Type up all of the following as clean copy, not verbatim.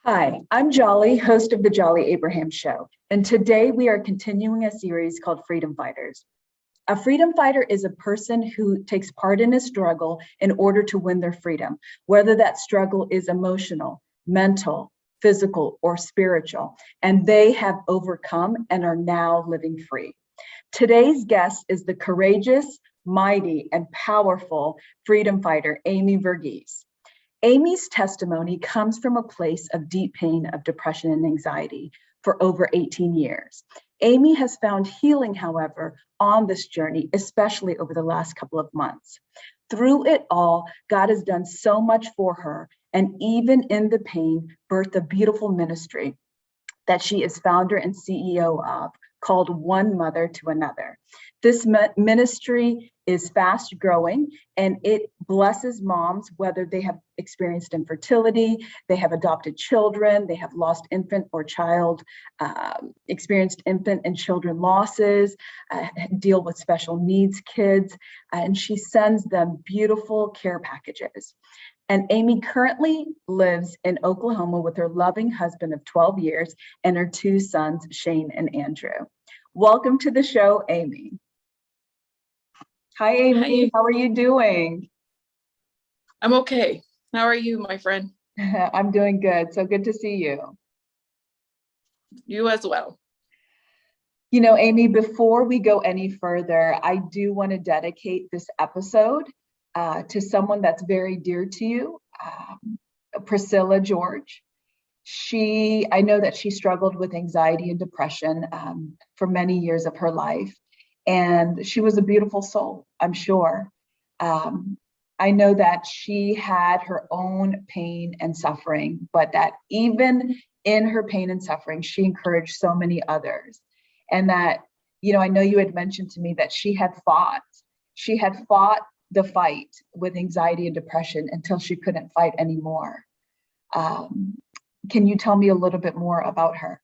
Hi, I'm Jolly, host of the Jolly Abraham Show, and today we are continuing a series called Freedom Fighters. A freedom fighter is a person who takes part in a struggle in order to win their freedom, whether that struggle is emotional, mental, physical, or spiritual, and they have overcome and are now living free. Today's guest is the courageous, mighty, and powerful freedom fighter, Amy Varghese. Amy's testimony comes from a place of deep pain of depression and anxiety for over 18 years. Amy has found healing, however, on this journey, especially over the last couple of months. Through it all, God has done so much for her, and even in the pain, birthed a beautiful ministry that she is founder and CEO of, called One Mother to Another. This ministry is fast growing, and it blesses moms, whether they have experienced infertility, they have adopted children, they have lost infant or child, experienced infant and children losses, deal with special needs kids, and she sends them beautiful care packages. And Amy currently lives in Oklahoma with her loving husband of 12 years and her two sons, Shane and Andrew. Welcome to the show, Amy. Hi, Amy. Hi. How are you doing? I'm okay. How are you, my friend? I'm doing good. So good to see you. You as well. You know, Amy, before we go any further, I do want to dedicate this episode to someone that's very dear to you, Priscilla George. I know that she struggled with anxiety and depression for many years of her life, and she was a beautiful soul, I'm sure. I know that she had her own pain and suffering, but that even in her pain and suffering, she encouraged so many others. And that, you know, I know you had mentioned to me that she had fought the fight with anxiety and depression until she couldn't fight anymore. Can you tell me a little bit more about her?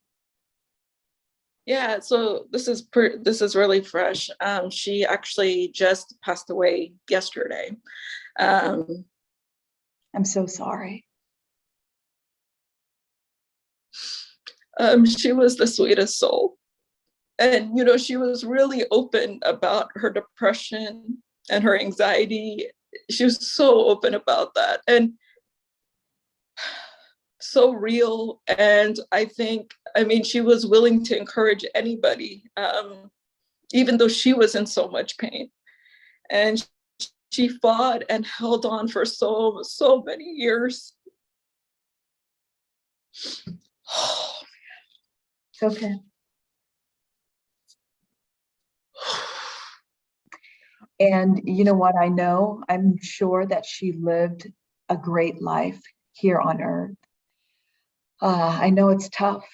Yeah, so this is really fresh. She actually just passed away yesterday. I'm so sorry. She was the sweetest soul. And, you know, she was really open about her depression and her anxiety. She was so open about that and so real. And I mean, she was willing to encourage anybody, even though she was in so much pain. And she fought and held on for so many years. It's okay. And you know what? I'm sure that she lived a great life here on earth. I know it's tough.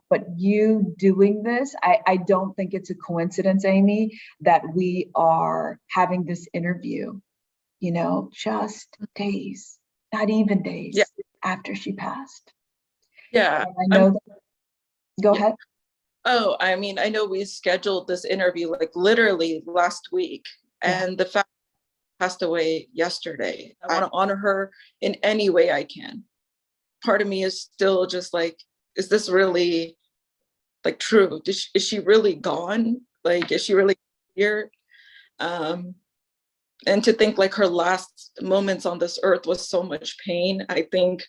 But you doing this, I don't think it's a coincidence, Amy, that we are having this interview, you know, just days, not even days after she passed. Yeah. And I know go ahead. Oh, I mean, I know we scheduled this interview like literally last week, and the fact passed away yesterday. I want to honor her in any way I can. Part of me is still just like, is this really like true? Is she really gone? Like, is she really here? And to think like her last moments on this earth was so much pain. I think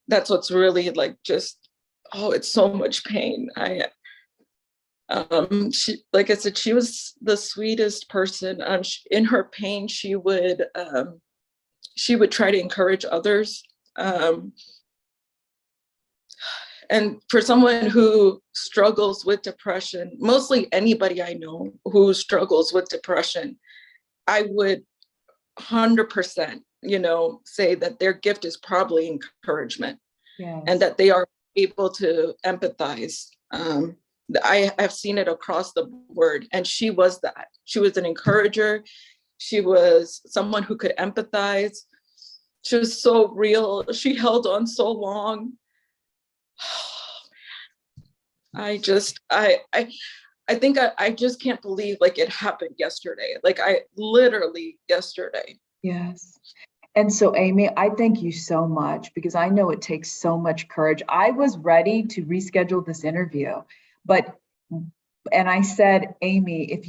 that's what's really like just, oh, it's so much pain. She, like I said, she was the sweetest person. In her pain, she would try to encourage others. And for someone who struggles with depression, mostly anybody I know who struggles with depression, I would 100%, you know, say that their gift is probably encouragement. Yes. And that they are able to empathize. I have seen it across the board, and she was that. She was an encourager. She was someone who could empathize. She was so real. She held on so long. I think I just can't believe like it happened yesterday. Like I literally yesterday. Yes. And so, Amy, I thank you so much because I know it takes so much courage. I was ready to reschedule this interview, but and I said, Amy, if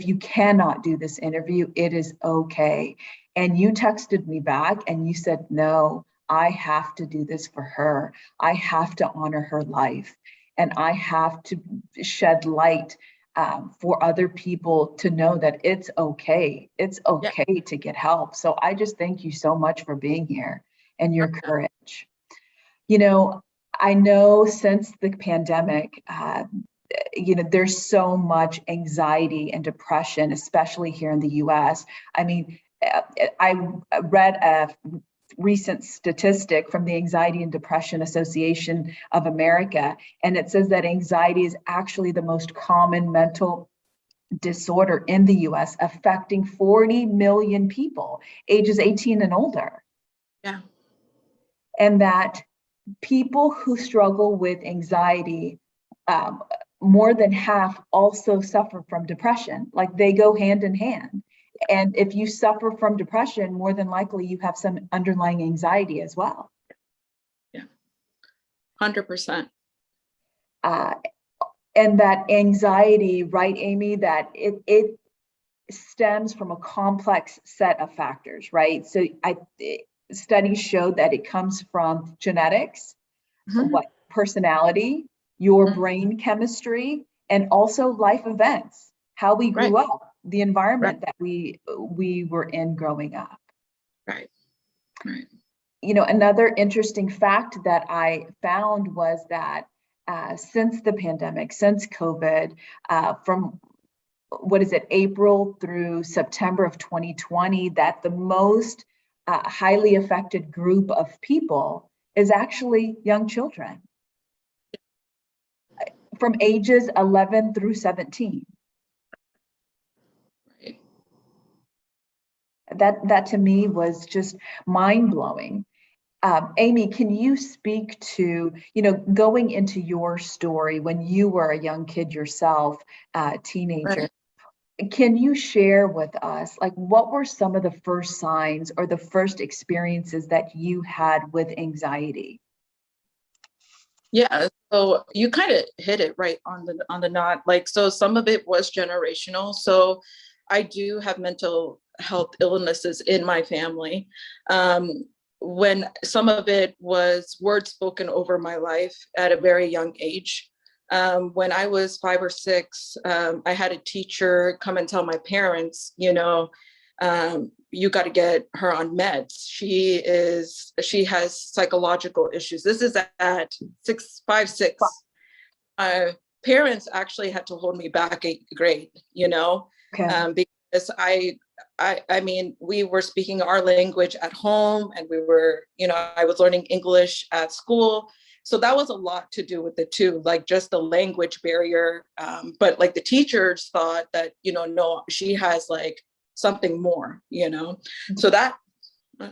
you cannot do this interview, it is okay. And you texted me back and you said, no, I have to do this for her. I have to honor her life, and I have to shed light for other people to know that it's okay. It's Yeah. okay to get help. So I just thank you so much for being here and your courage. You know, I know since the pandemic, there's so much anxiety and depression, especially here in the US. I mean, I read a recent statistic from the Anxiety and Depression Association of America, and it says that anxiety is actually the most common mental disorder in the US, affecting 40 million people ages 18 and older. Yeah. And that people who struggle with anxiety, um, more than half also suffer from depression. Like they go hand in hand. And if you suffer from depression, more than likely you have some underlying anxiety as well. Yeah. 100%. And that anxiety, right, Amy, that it stems from a complex set of factors, right? So studies show that it comes from genetics, what personality, your brain chemistry, and also life events, how we grew Right. up, the environment that we were in growing up. Right. Right. You know, another interesting fact that I found was that since the pandemic, since COVID, from what is it, April through September of 2020, that the most highly affected group of people is actually young children from ages 11 through 17. Right. That to me was just mind blowing. Amy, can you speak to, going into your story when you were a young kid yourself, teenager? Right. Can you share with us, like, what were some of the first signs or the first experiences that you had with anxiety? Yeah, so you kind of hit it right on the knot. Like, so some of it was generational. So I do have mental health illnesses in my family. When some of it was words spoken over my life at a very young age. When I was 5 or 6, I had a teacher come and tell my parents, you got to get her on meds. She has psychological issues. This is at 6, 5, 6. Parents actually had to hold me back a grade, Okay. because I mean, we were speaking our language at home, and we were, I was learning English at school. So that was a lot to do with it too, like just the language barrier. But like the teachers thought that, no, she has like something more, So that,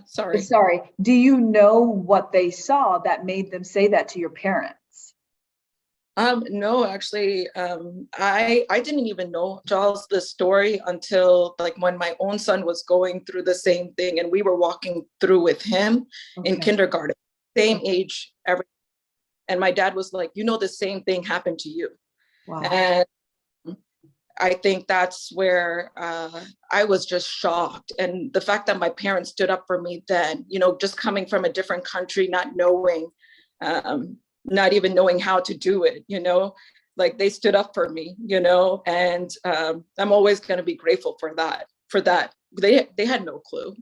sorry. Sorry. Do you know what they saw that made them say that to your parents? No, actually, I didn't even know, Charles, the story until like when my own son was going through the same thing, and we were walking through with him in kindergarten, same age, and my dad was like, the same thing happened to you. Wow. And I think that's where I was just shocked. And the fact that my parents stood up for me then, just coming from a different country, not even knowing how to do it, like they stood up for me, and I'm always going to be grateful for that. They had no clue,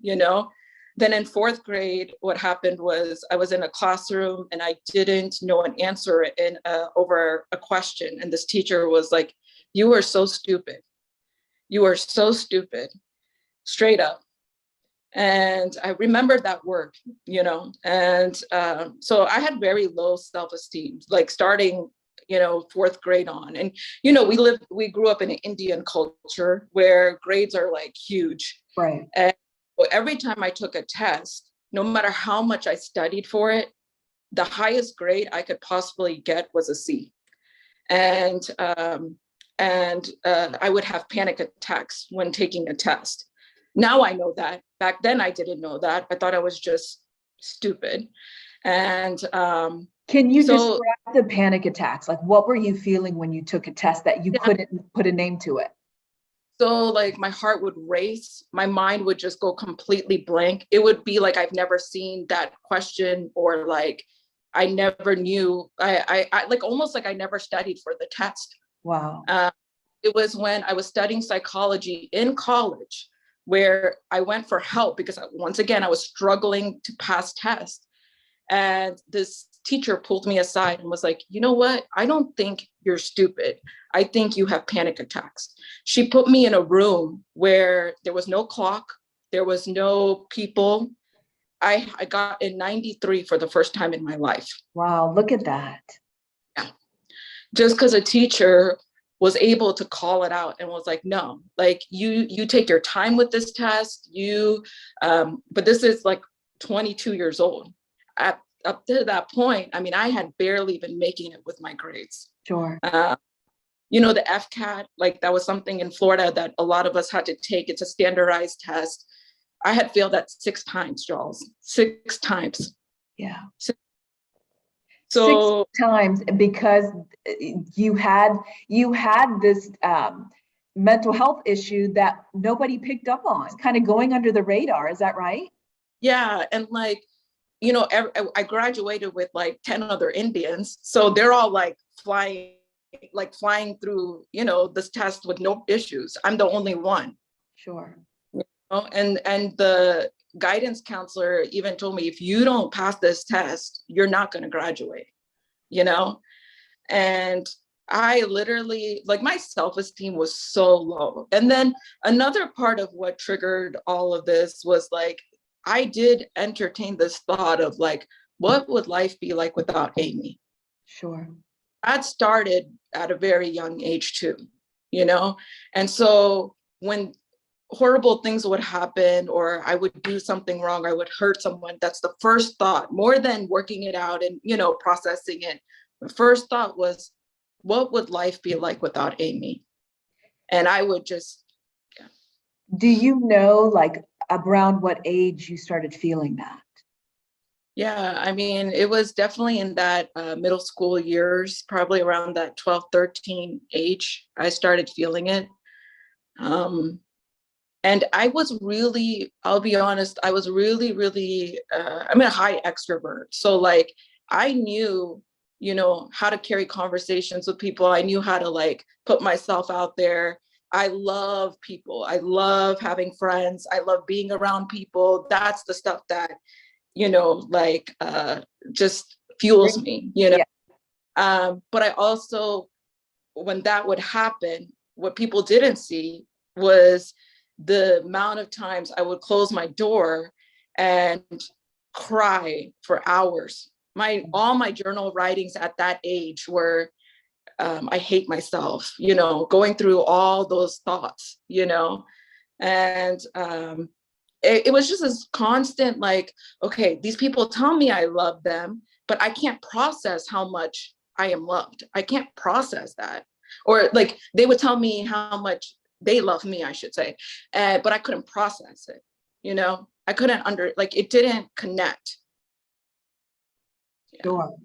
Then in 4th grade, what happened was I was in a classroom and I didn't know an answer over a question. And this teacher was like, "You are so stupid. You are so stupid," straight up. And I remember that word, and so I had very low self-esteem, like starting, 4th grade on. And, we grew up in an Indian culture where grades are like huge. Right. And every time I took a test, no matter how much I studied for it, the highest grade I could possibly get was a C. And I would have panic attacks when taking a test. Now I know that. Back then I didn't know that. I thought I was just stupid. And can you so, describe the panic attacks? Like, what were you feeling when you took a test that you yeah, couldn't put a name to it? so like my heart would race, my mind would just go completely blank. It would be like I've never seen that question, or like I never knew. I like almost like I never studied for the test. Wow. It was when I was studying psychology in college where I went for help because once again I was struggling to pass tests. And this teacher pulled me aside and was like, you know what? I don't think you're stupid. I think you have panic attacks. She put me in a room where there was no clock, there was no people. I got in 93 for the first time in my life. Wow, look at that. Yeah. Just because a teacher was able to call it out and was like, no, like you take your time with this test. But this is like 22 years old. Up to that point, I mean, I had barely been making it with my grades. Sure. The FCAT, like that was something in Florida that a lot of us had to take. It's a standardized test. I had failed that 6 times, Charles, 6 times. Yeah. So 6 times because you had this mental health issue that nobody picked up on. It's kind of going under the radar. Is that right? yeah, and like, I graduated with like 10 other Indians, so they're all like flying through, this test with no issues. I'm the only one. Sure. And the guidance counselor even told me, if you don't pass this test, you're not going to graduate, and I literally, like, my self-esteem was so low. And then another part of what triggered all of this was like, I did entertain this thought of like, what would life be like without Amy? Sure. That started at a very young age too, And so when horrible things would happen, or I would do something wrong, I would hurt someone, that's the first thought, more than working it out and, processing it. The first thought was, what would life be like without Amy? And I would just, yeah. Do you know, like, around what age you started feeling that? Yeah, I mean, it was definitely in that middle school years, probably around that 12, 13 age, I started feeling it. And I was really, I'll be honest, I was really, really, I'm a high extrovert. So like, I knew, how to carry conversations with people. I knew how to like put myself out there. I love people. I love having friends. I love being around people. That's the stuff that, just fuels me, Yeah. But I also, when that would happen, what people didn't see was the amount of times I would close my door and cry for hours. All my journal writings at that age were, I hate myself, going through all those thoughts, and it was just this constant, like, okay, these people tell me I love them, but I can't process how much I am loved. I can't process that. Or like they would tell me how much they love me, I should say, but I couldn't process it. I couldn't it didn't connect. Yeah. Sure.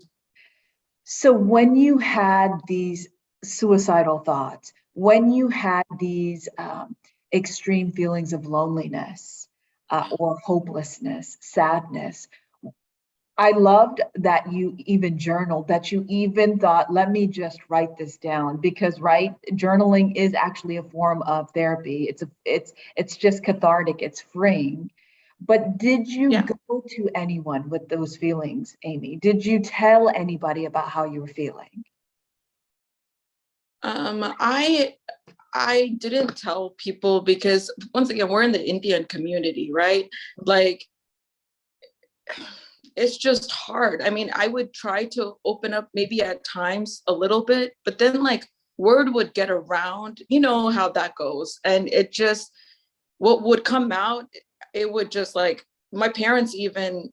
So when you had these suicidal thoughts, when you had these extreme feelings of loneliness or hopelessness, sadness, I loved that you even journaled, that you even thought, let me just write this down, because journaling is actually a form of therapy. It's just cathartic, it's freeing. But did you Yeah. go to anyone with those feelings, Amy? Did you tell anybody about how you were feeling? I didn't tell people because once again, we're in the Indian community, right? Like, it's just hard. I mean, I would try to open up maybe at times a little bit, but then like word would get around, you know how that goes. And it just, what would come out, it would just like, my parents even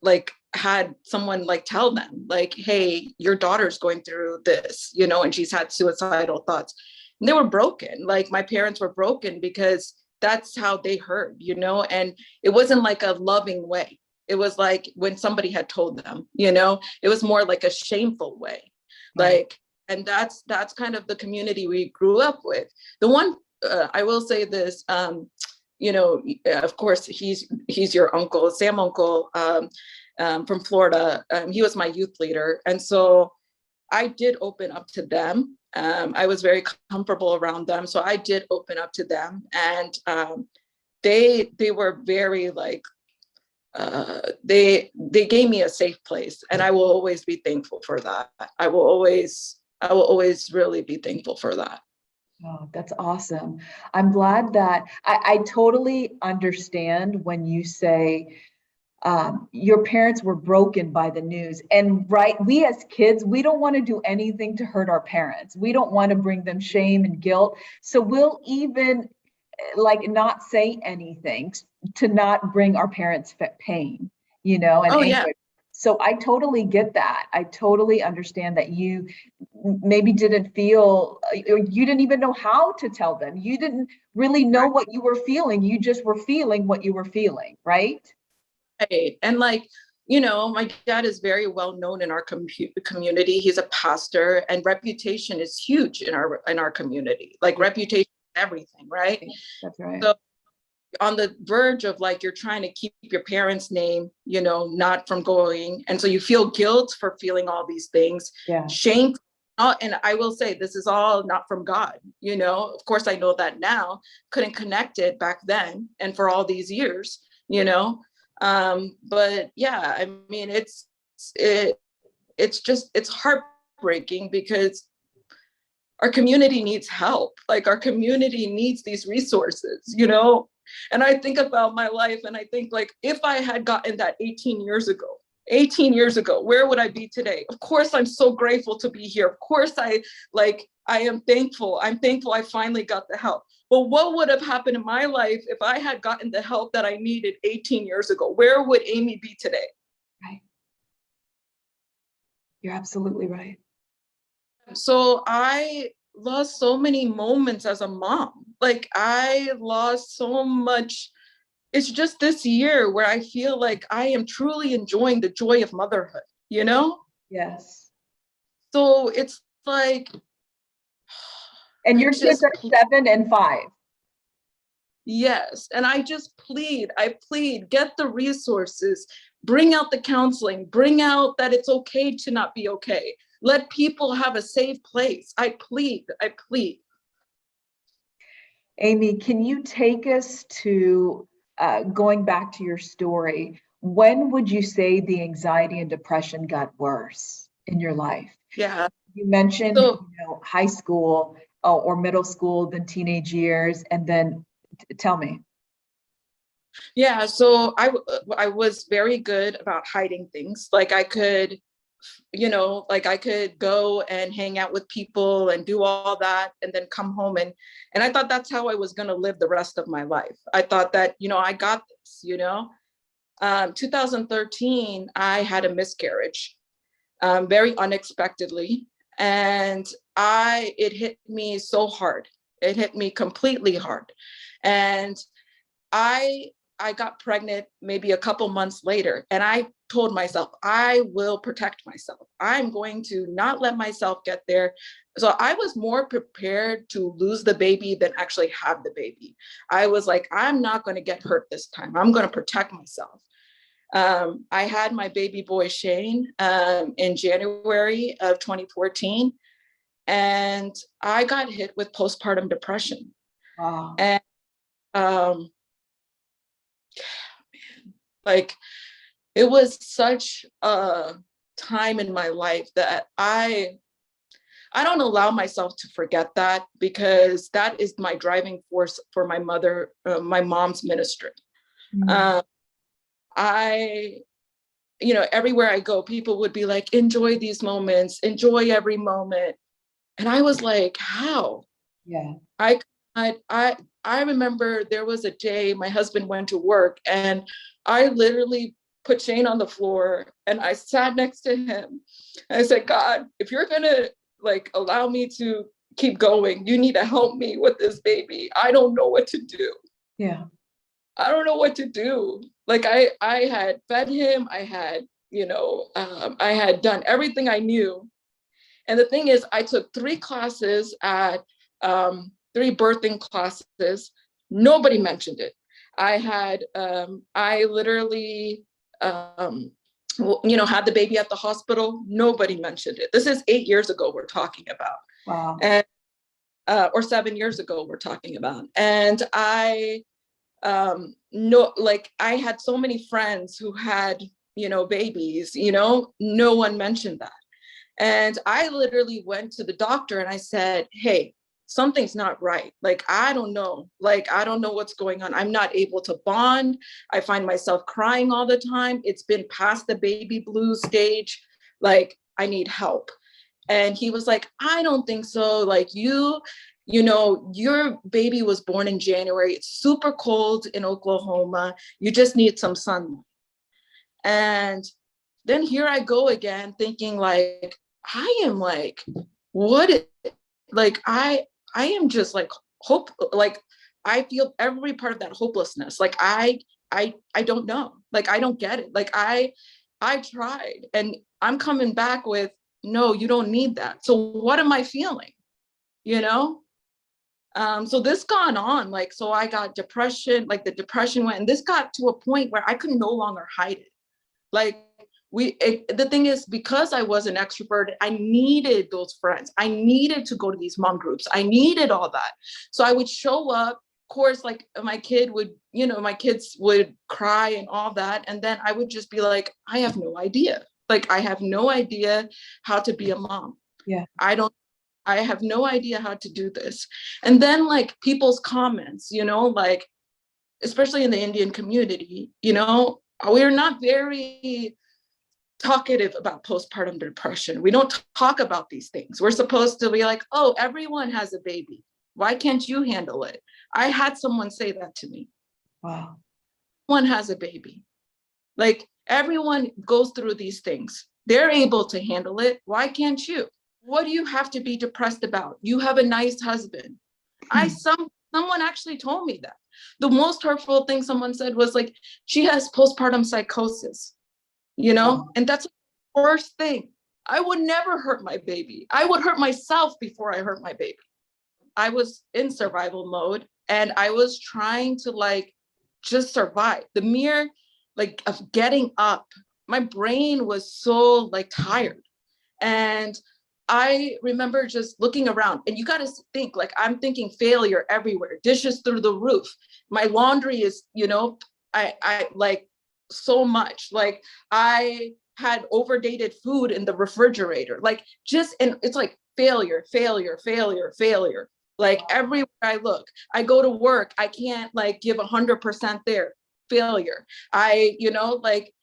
like had someone like tell them like, hey, your daughter's going through this, and she's had suicidal thoughts. And they were broken. Like my parents were broken because that's how they heard, and it wasn't like a loving way. It was like when somebody had told them, it was more like a shameful way. Right. Like, and that's kind of the community we grew up with. The one, I will say this, of course, he's your uncle, Sam uncle, from Florida. He was my youth leader. And so I did open up to them. I was very comfortable around them. So I did open up to them. And they were very like, they gave me a safe place. And I will always be thankful for that. I will always really be thankful for that. Oh, that's awesome. I'm glad that I totally understand when you say your parents were broken by the news. And right, we as kids, we don't want to do anything to hurt our parents. We don't want to bring them shame and guilt. So we'll even like not say anything to not bring our parents pain, and Oh, anguish. yeah. So I totally get that. I totally understand that you maybe didn't feel, or you didn't even know how to tell them. You didn't really know what you were feeling. You just were feeling what you were feeling, right? Right. And like, my dad is very well known in our community. He's a pastor, and reputation is huge in our community. Like reputation, everything, right? That's right. So on the verge of like, you're trying to keep your parents' name, not from going. And so you feel guilt for feeling all these things, Yeah. shame. And I will say, this is all not from God. Of course, I know that now, couldn't connect it back then. And for all these years, but yeah, I mean, it's heartbreaking because our community needs help. Like our community needs these resources, and I think about my life and I think like, if I had gotten that 18 years ago, where would I be today? Of course, I'm so grateful to be here. Of course, I am thankful. I'm thankful I finally got the help. But what would have happened in my life if I had gotten the help that I needed 18 years ago? Where would Amy be today? Right. You're absolutely right. So I lost so many moments as a mom. Like I lost so much. It's just this year where I feel like I am truly enjoying the joy of motherhood, Yes. So it's like, and your kids are 7 and 5. Yes. And I plead, get the resources, bring out the counseling, bring out that it's okay to not be okay. Let people have a safe place. I plead. Amy, can you take us to going back to your story? When would you say the anxiety and depression got worse in your life? Yeah. You mentioned, high school or middle school, then teenage years, and then tell me. Yeah. So I was very good about hiding things. Like I could, I could go and hang out with people and do all that and then come home. And I thought that's how I was going to live the rest of my life. I thought that, I got this, 2013, I had a miscarriage, very unexpectedly. And it hit me so hard. It hit me completely hard. And I got pregnant maybe a couple months later, and I told myself, I will protect myself. I'm going to not let myself get there. So I was more prepared to lose the baby than actually have the baby. I was like, I'm not going to get hurt this time. I'm going to protect myself. I had my baby boy, Shane, in January of 2014, and I got hit with postpartum depression. Wow. And like, it was such a time in my life that I don't allow myself to forget that, because that is my driving force for my mom's ministry. Mm-hmm. Everywhere I go, people would be like, enjoy these moments, enjoy every moment. And I was like, how? Yeah. I remember there was a day my husband went to work, and I literally put Shane on the floor and I sat next to him. And I said, God, if you're going to allow me to keep going, you need to help me with this baby. I don't know what to do. Yeah. I don't know what to do. Like I had fed him, I had, I had done everything I knew. And the thing is, I took 3 classes at 3 birthing classes. Nobody mentioned it. I literally, had the baby at the hospital. Nobody mentioned it. This is 8 years ago we're talking about. Wow. And, or 7 years ago we're talking about. And no, like I had so many friends who had, babies, no one mentioned that. And I literally went to the doctor and I said, hey, something's not right. Like, I don't know. Like, I don't know what's going on. I'm not able to bond. I find myself crying all the time. It's been past the baby blues stage. Like, I need help. And he was like, I don't think so. Like, your baby was born in January. It's super cold in Oklahoma. You just need some sunlight. And then here I go again thinking like, I am like, what, like, I am just like hope, like, I feel every part of that hopelessness. Like, I don't know, like, I don't get it. Like, I tried and I'm coming back with, no, you don't need that. So what am I feeling? You know? So this gone on, like, so I got depression, like the depression went, and this got to a point where I could no longer hide it. Like the thing is, because I was an extrovert, I needed those friends. I needed to go to these mom groups. I needed all that. So I would show up, of course, like my kids would cry and all that. And then I would just be like, I have no idea. Like, I have no idea how to be a mom. Yeah. I have no idea how to do this. And then like people's comments, like, especially in the Indian community, we're not very talkative about postpartum depression. We don't talk about these things. We're supposed to be like, oh, everyone has a baby. Why can't you handle it? I had someone say that to me. Wow. One has a baby. Like, everyone goes through these things. They're able to handle it. Why can't you? What do you have to be depressed about? You have a nice husband. Someone actually told me that. The most hurtful thing someone said was like, she has postpartum psychosis, and that's the worst thing. I would never hurt my baby. I would hurt myself before I hurt my baby. I was in survival mode and I was trying to like just survive. The mere like of getting up, my brain was so like tired. And I remember just looking around, and you got to think, like, I'm thinking failure everywhere, dishes through the roof. My laundry is, I like so much. Like, I had overdated food in the refrigerator, like, and it's like failure, failure, failure, failure. Like, everywhere I look, I go to work, I can't like give 100% there, failure. Like,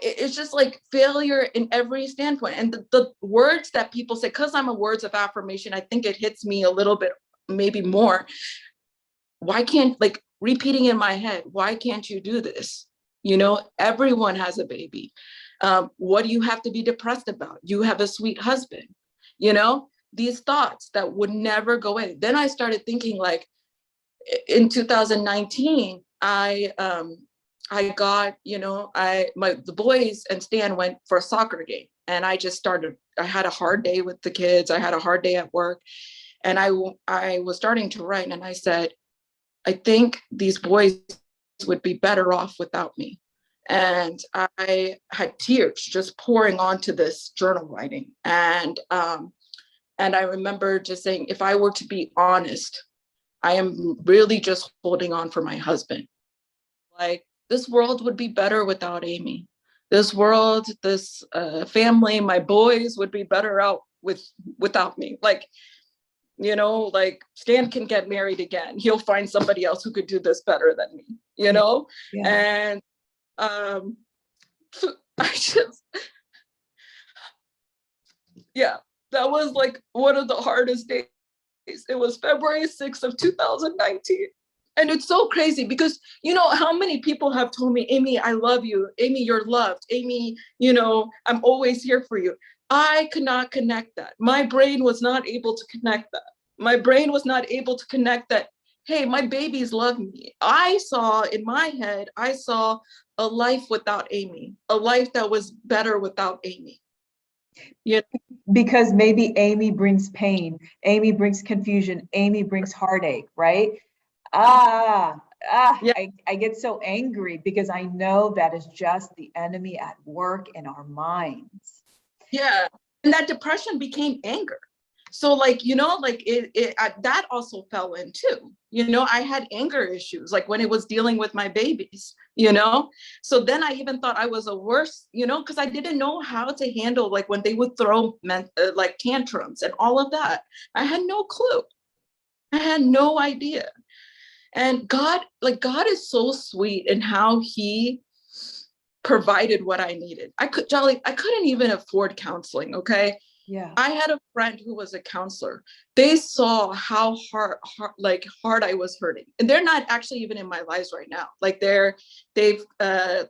it's just like failure in every standpoint. And the words that people say, because I'm a words of affirmation, I think it hits me a little bit, maybe more. Why can't, like, repeating in my head, why can't you do this? Everyone has a baby. What do you have to be depressed about? You have a sweet husband. These thoughts that would never go away. Then I started thinking, like, in 2019, I got, the boys and Stan went for a soccer game, and I had a hard day with the kids. I had a hard day at work, and I was starting to write, and I said, I think these boys would be better off without me. And I had tears just pouring onto this journal writing. And I remember just saying, if I were to be honest, I am really just holding on for my husband. Like, this world would be better without Amy. This world, this family, my boys would be better out without me. Like, like, Stan can get married again. He'll find somebody else who could do this better than me, Yeah. And I just, yeah, that was like one of the hardest days. It was February 6th of 2019. And it's so crazy because, how many people have told me, Amy, I love you. Amy, you're loved. Amy, I'm always here for you. I could not connect that. My brain was not able to connect that. My brain was not able to connect that hey, my babies love me. I saw in my head, I saw a life without Amy, a life that was better without Amy. Yeah. Because maybe Amy brings pain, Amy brings confusion, Amy brings heartache, right? Yeah. I get so angry because I know that is just the enemy at work in our minds. Yeah. And that depression became anger. So like, you know, like that also fell in too. You know, I had anger issues, like when it was dealing with my babies, you know? So then I even thought I was a worse, you know, because I didn't know how to handle like when they would throw like tantrums and all of that. I had no clue. I had no idea. And God is so sweet in how he provided what I needed. I couldn't even afford counseling, okay? Yeah. I had a friend who was a counselor. They saw how hard I was hurting. And they're not actually even in my lives right now. Like they've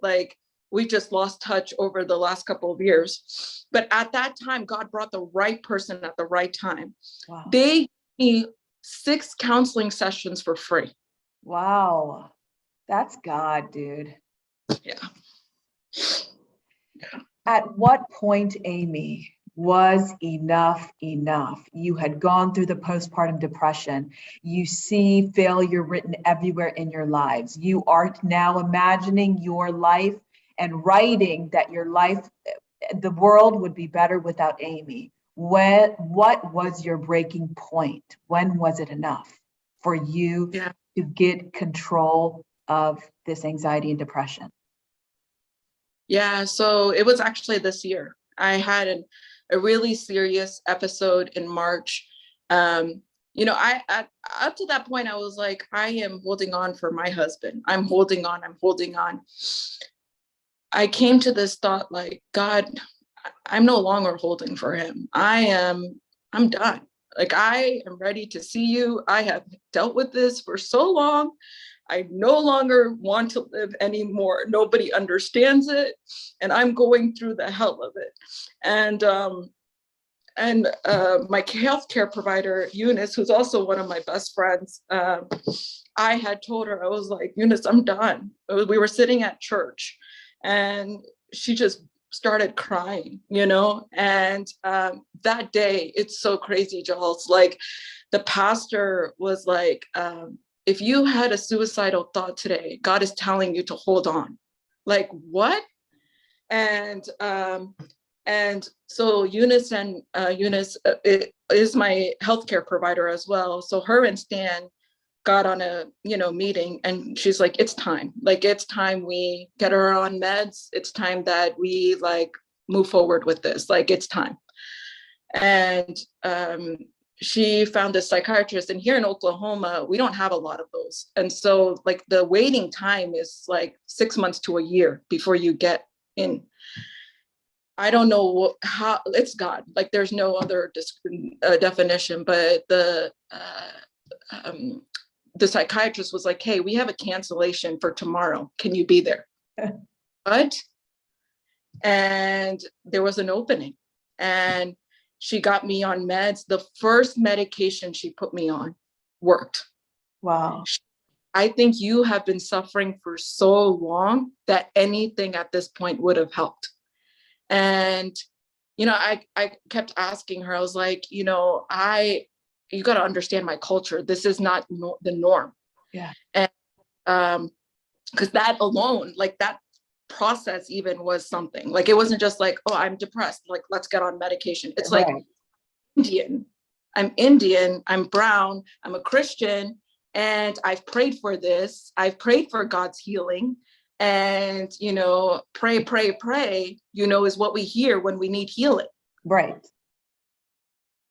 like we just lost touch over the last couple of years. But at that time, God brought the right person at the right time. Wow. They gave me 6 counseling sessions for free. Wow. That's God, dude. Yeah. At what point, Amy, was enough enough? You had gone through the postpartum depression. You see failure written everywhere in your lives. You are now imagining your life and writing that your life, the world would be better without Amy. What was your breaking point? When was it enough for you Yeah. to get control of this anxiety and depression? Yeah, so it was actually this year. I had a really serious episode in March. You know, up to that point, I was like, I am holding on for my husband. I'm holding on. I'm holding on. I came to this thought like, God, I'm no longer holding for him. I'm done. Like, I am ready to see you. I have dealt with this for so long. I no longer want to live anymore. Nobody understands it. And I'm going through the hell of it. And my healthcare provider, Eunice, who's also one of my best friends, I had told her, I was like, Eunice, I'm done. We were sitting at church and she just started crying, you know? And that day, it's so crazy, Jules. Like the pastor was like, if you had a suicidal thought today, God is telling you to hold on. Like, what? And so Eunice is my healthcare provider as well. So her and Stan got on a meeting, and she's like, it's time. Like, it's time we get her on meds. It's time that we like move forward with this. Like, it's time. And she found a psychiatrist, and here in Oklahoma, we don't have a lot of those. And so like the waiting time is like 6 months to a year before you get in. I don't know how, it's God. Like there's no other definition, but the psychiatrist was like, hey, we have a cancellation for tomorrow. Can you be there? What? And there was an opening, and she got me on meds. The first medication she put me on worked. Wow. I think you have been suffering for so long that anything at this point would have helped. And, you know, I kept asking her, I was like, you know, you got to understand my culture. This is not the norm. Yeah. And because that alone, like that process even was something. Like it wasn't just like, oh, I'm depressed, like let's get on medication. It's like, Right. Indian, I'm brown, I'm a Christian, and I've prayed for this. I've prayed for God's healing. And, you know, pray, pray, pray, you know, is what we hear when we need healing. Right.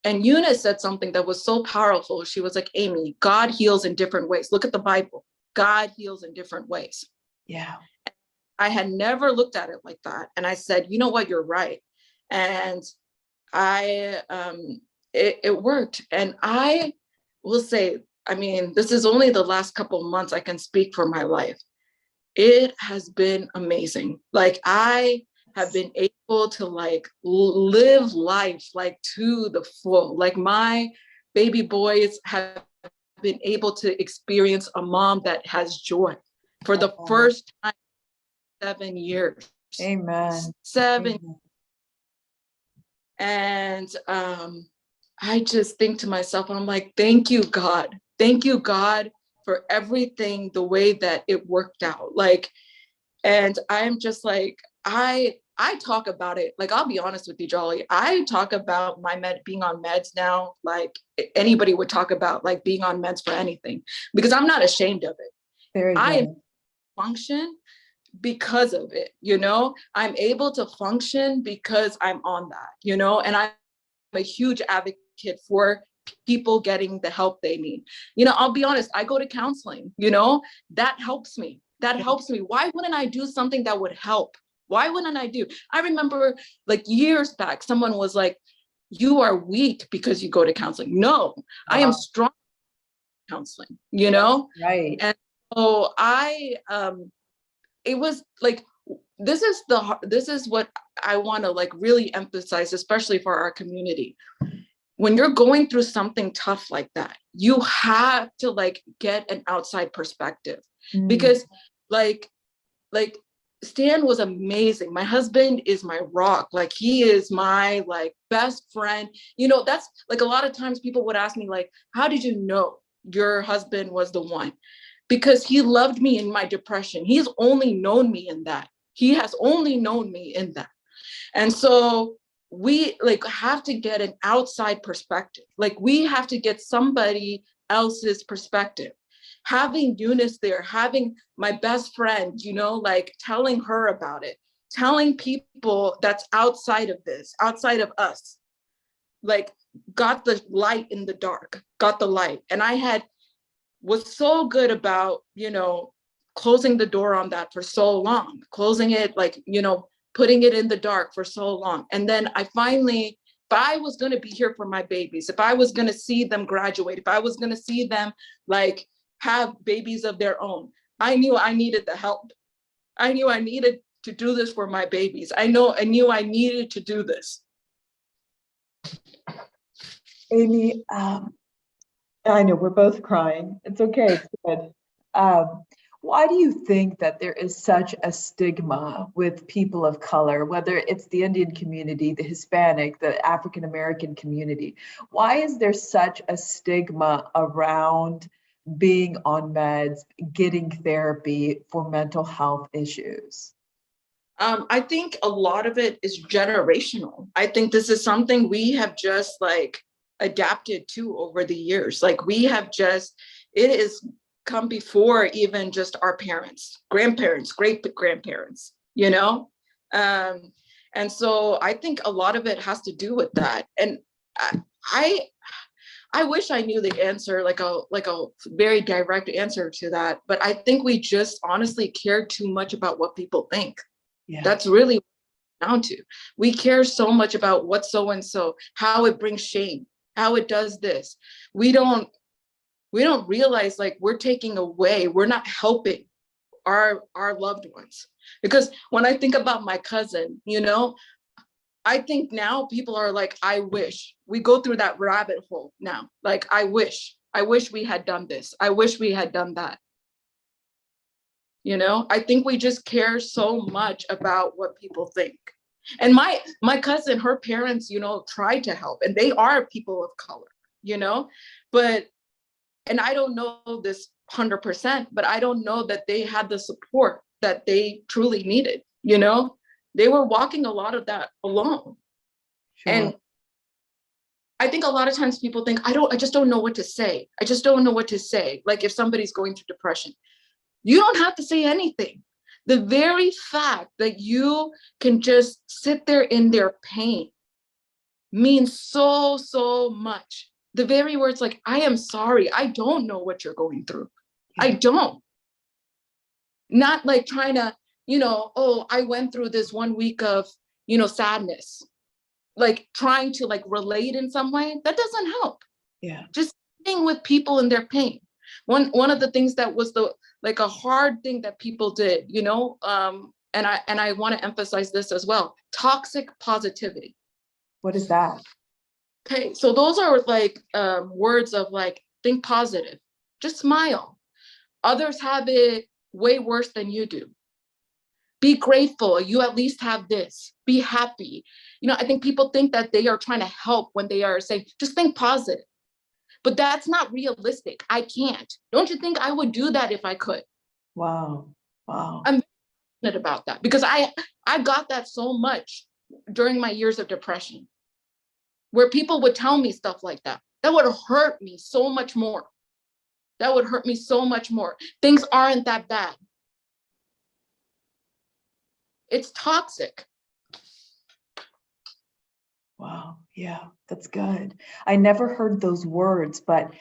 And Eunice said something that was so powerful. She was like, Amy, God heals in different ways. Look at the Bible. God heals in different ways. Yeah. I had never looked at it like that. And I said, you know what, you're right. And it worked. And I will say, I mean, this is only the last couple of months I can speak for my life. It has been amazing. Like I have been able to like live life like to the full. Like my baby boys have been able to experience a mom that has joy for the first time in 7 years. Amen. 7. Amen. And I just think to myself, I'm like, thank you, God. Thank you, God, for everything, the way that it worked out. Like, and I'm just like, I talk about it. Like, I'll be honest with you, Jolly. I talk about being on meds now, like anybody would talk about like being on meds for anything, because I'm not ashamed of it. Very I good. am function because of it, I'm able to function because I'm on that, and I'm a huge advocate for people getting the help they need. I'll be honest, I go to counseling, that helps me. Why wouldn't I do something that would help? Why wouldn't I do? I remember like years back, someone was like, you are weak because you go to counseling. No, wow. I am strong counseling, Right. And so it was like, this is what I want to like really emphasize, especially for our community. When you're going through something tough like that, you have to like get an outside perspective, because like Stan was amazing. My husband is my rock. Like, he is my like best friend. That's like, a lot of times people would ask me like, how did you know your husband was the one? Because he loved me in my depression. He's only known me in that. He has only known me in that. And so we like have to get an outside perspective. Like, we have to get somebody else's perspective. Having Eunice there, having my best friend, like telling her about it, telling people that's outside of this, outside of us, like got the light in the dark, got the light. And I was so good about, closing the door on that for so long, closing it, like, putting it in the dark for so long. And then I finally, if I was going to be here for my babies, if I was going to see them graduate, if I was going to see them like have babies of their own, I knew I needed the help. I knew I needed to do this for my babies. I knew I needed to do this. Amy, I know we're both crying. It's okay. It's good. Why do you think that there is such a stigma with people of color, whether it's the Indian community, the Hispanic, the African American community? Why is there such a stigma around being on meds, getting therapy for mental health issues? I think a lot of it is generational. I think this is something we have just like adapted to over the years. Like, it is come before even just our parents, grandparents, great grandparents, and so I think a lot of it has to do with that. And I wish I knew the answer, like a very direct answer to that, but I think we just honestly care too much about what people think. Yeah. That's really what it's down to. We care so much about what so-and-so, how it brings shame, how it does this. We don't realize like we're taking away, we're not helping our loved ones. Because when I think about my cousin, I think now people are like, I wish. We go through that rabbit hole now. Like, I wish we had done this. I wish we had done that. I think we just care so much about what people think. And my cousin, her parents, tried to help, and they are people of color, but, and I don't know this 100%, but I don't know that they had the support that they truly needed. They were walking a lot of that alone. Sure. And I think a lot of times people think, I just don't know what to say. I just don't know what to say. Like, if somebody's going through depression, you don't have to say anything. The very fact that you can just sit there in their pain means so, so much. The very words like, I am sorry, I don't know what you're going through. Yeah. I don't. Not like trying to, oh, I went through this 1 week of, sadness. Like, trying to like relate in some way, that doesn't help. Yeah. Just sitting with people in their pain. One of the things that was a hard thing that people did, and I want to emphasize this as well, toxic positivity. What is that? Okay, so those are like words of like, think positive, Just smile. Others have it way worse than you do. Be grateful. You at least have this. Be happy. I think people think that they are trying to help when they are saying, just think positive. But that's not realistic. I can't. Don't you think I would do that if I could? Wow. I'm passionate about that because I got that so much during my years of depression, where people would tell me stuff like that. That would hurt me so much more. That would hurt me so much more. Things aren't that bad. It's toxic. Wow. Yeah, that's good. I never heard those words, but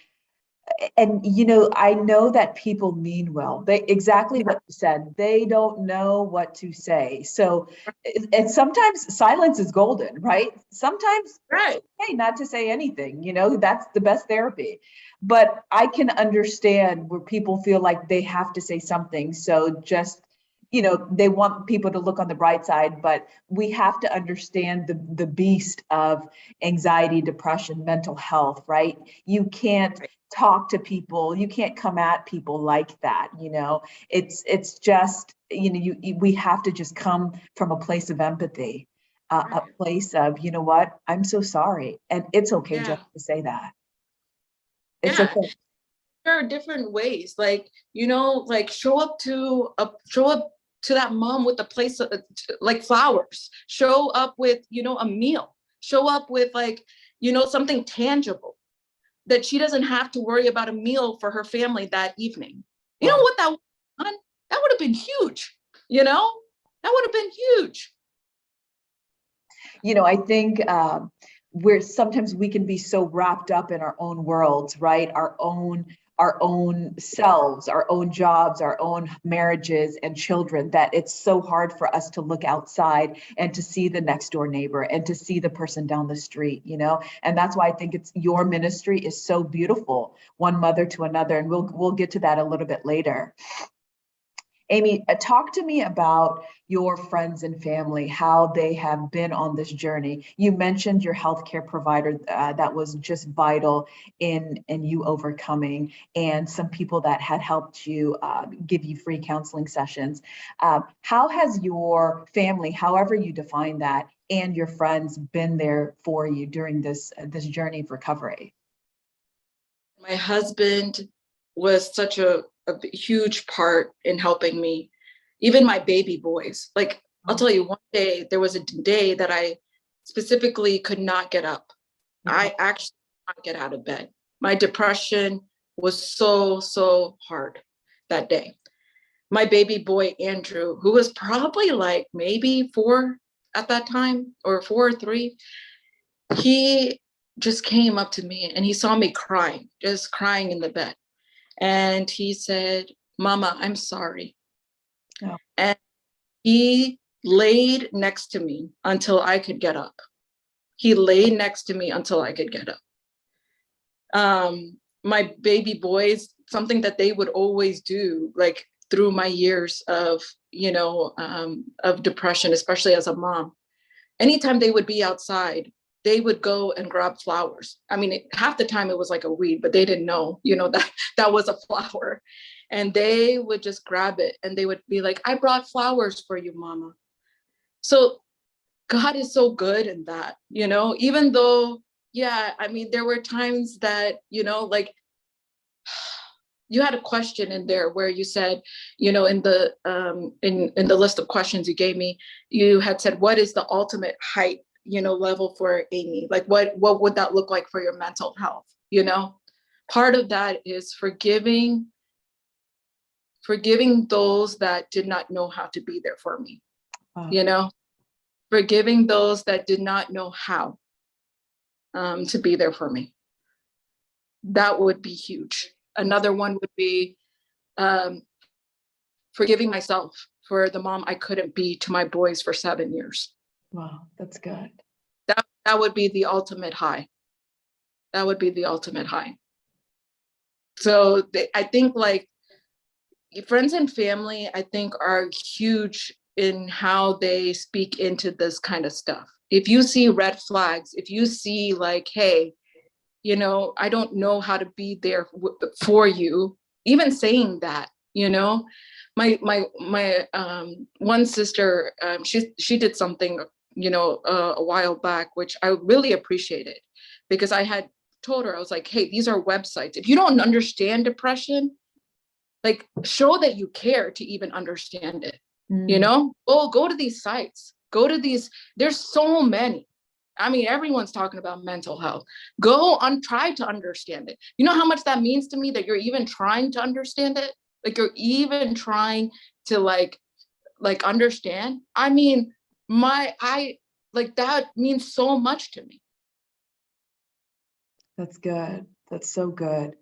I know that people mean well. They exactly what you said. They don't know what to say. So, and sometimes silence is golden, right? Sometimes Right. it's okay not to say anything, that's the best therapy. But I can understand where people feel like they have to say something. So just, they want people to look on the bright side, but we have to understand the beast of anxiety, depression, mental health, right? You can't talk to people, you can't come at people like that. It's just, we have to just come from a place of empathy, a place of, what, I'm so sorry, and it's okay just to say that. It's okay. There are different ways, like show up to that mom with a place like flowers. Show up with a meal. Show up with something tangible, that she doesn't have to worry about a meal for her family that evening. You know what that would have been huge. That would have been huge. I think where sometimes we can be so wrapped up in our own worlds, right? Our own selves, our own jobs, our own marriages and children, that it's so hard for us to look outside and to see the next door neighbor and to see the person down the street, and that's why I think your ministry is so beautiful, one mother to another, and we'll get to that a little bit later. Amy, talk to me about your friends and family, how they have been on this journey. You mentioned your healthcare provider that was just vital in you overcoming, and some people that had helped you give you free counseling sessions. How has your family, however you define that, and your friends been there for you during this journey of recovery? My husband was such a huge part in helping me. Even my baby boys. Like, I'll tell you, one day, there was a day that I specifically could not get up. I actually could not get out of bed. My depression was so hard that day. My baby boy, Andrew, who was probably like maybe 4 at that time, or 4 or 3, he just came up to me and he saw me crying, just crying in the bed. And he said, "Mama, I'm sorry." Oh. And he laid next to me until I could get up. He laid next to me until I could get up. My baby boys, something that they would always do, like through my years of, of depression, especially as a mom, anytime they would be outside, they would go and grab flowers. I mean, half the time it was like a weed, but they didn't know, that was a flower. And they would just grab it and they would be like, "I brought flowers for you, Mama." So God is so good in that, even though, I mean, there were times that, like, you had a question in there where you said, in the in the list of questions you gave me, you had said, what is the ultimate height, level for Amy? Like, what would that look like for your mental health? Part of that is forgiving those that did not know how to be there for me. Wow. Forgiving those that did not know how to be there for me. That would be huge. Another one would be forgiving myself for the mom I couldn't be to my boys for 7 years. Wow, that's good. That would be the ultimate high. That would be the ultimate high. So I think, like, friends and family, I think, are huge in how they speak into this kind of stuff. If you see red flags, if you see like, hey, you know, I don't know how to be there for you. Even saying that, you know, my one sister, she did something, you know, a while back, which I really appreciated, because I had told her, I was like, hey, these are websites. If you don't understand depression, like, show that you care to even understand it. You know, go to these sites, go to these, there's so many. I mean, everyone's talking about mental health. Go on, try to understand it. You know how much that means to me, that you're even trying to understand it? Like, you're even trying to like understand. I mean, I like, that means so much to me. That's good. That's so good.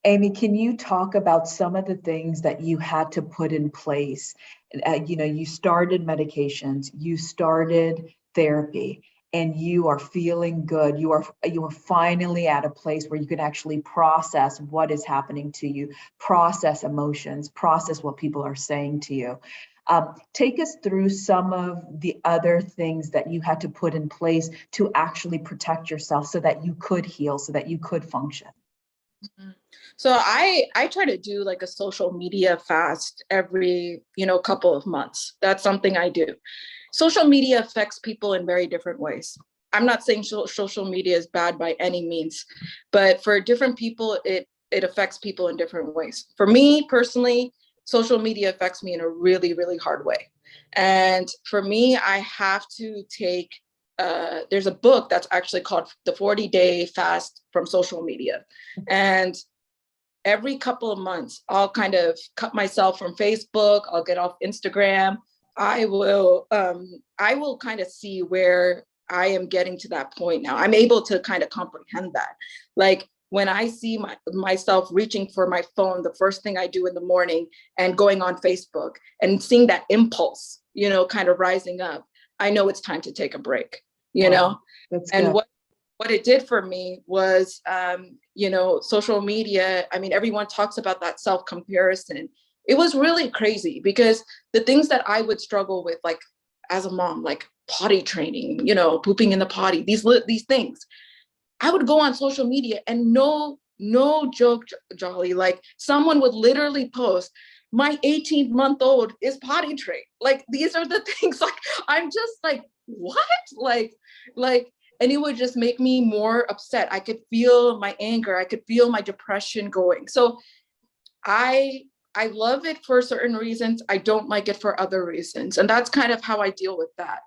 Amy, can you talk about some of the things that you had to put in place? You know, you started medications, you started therapy, and you are feeling good. You are finally at a place where you can actually process what is happening to you, process emotions, process what people are saying to you. Take us through some of the other things that you had to put in place to actually protect yourself so that you could heal, so that you could function. Mhm. So I try to do like a social media fast every, you know, couple of months. That's something I do. Social media affects people in very different ways. I'm not saying social media is bad by any means, but for different people, it affects people in different ways. For me personally, social media affects me in a really, really hard way. And for me, I have to take there's a book that's actually called The 40-Day Fast from Social Media. And every couple of months, I'll kind of cut myself from Facebook, I'll get off Instagram. I will kind of see where I am getting to that point now. I'm able to kind of comprehend that. Like, when I see myself reaching for my phone, the first thing I do in the morning, and going on Facebook and seeing that impulse, you know, kind of rising up, I know it's time to take a break, you know? That's And good. what it did for me was, you know, social media. I mean, everyone talks about that self-comparison. It was really crazy, because the things that I would struggle with, like as a mom, like potty training, you know, pooping in the potty, these things, I would go on social media, and no joke, Jolly, like someone would literally post, my 18-month-old is potty trained. Like, these are the things, like, I'm just like, what? Like, and it would just make me more upset. I could feel my anger. I could feel my depression going. So I I love it for certain reasons. I don't like it for other reasons. And that's kind of how I deal with that.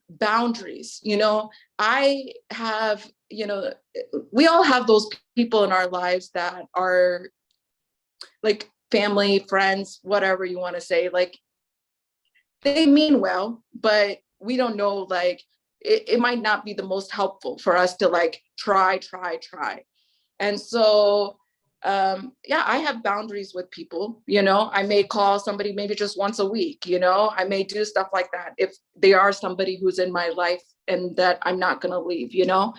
Boundaries, you know, I have, you know, we all have those people in our lives that are like family, friends, whatever you want to say, like they mean well, but we don't know, like it might not be the most helpful for us to like try. And so yeah, I have boundaries with people. You know, I may call somebody maybe just once a week. You know, I may do stuff like that if they are somebody who's in my life and that I'm not going to leave. You know,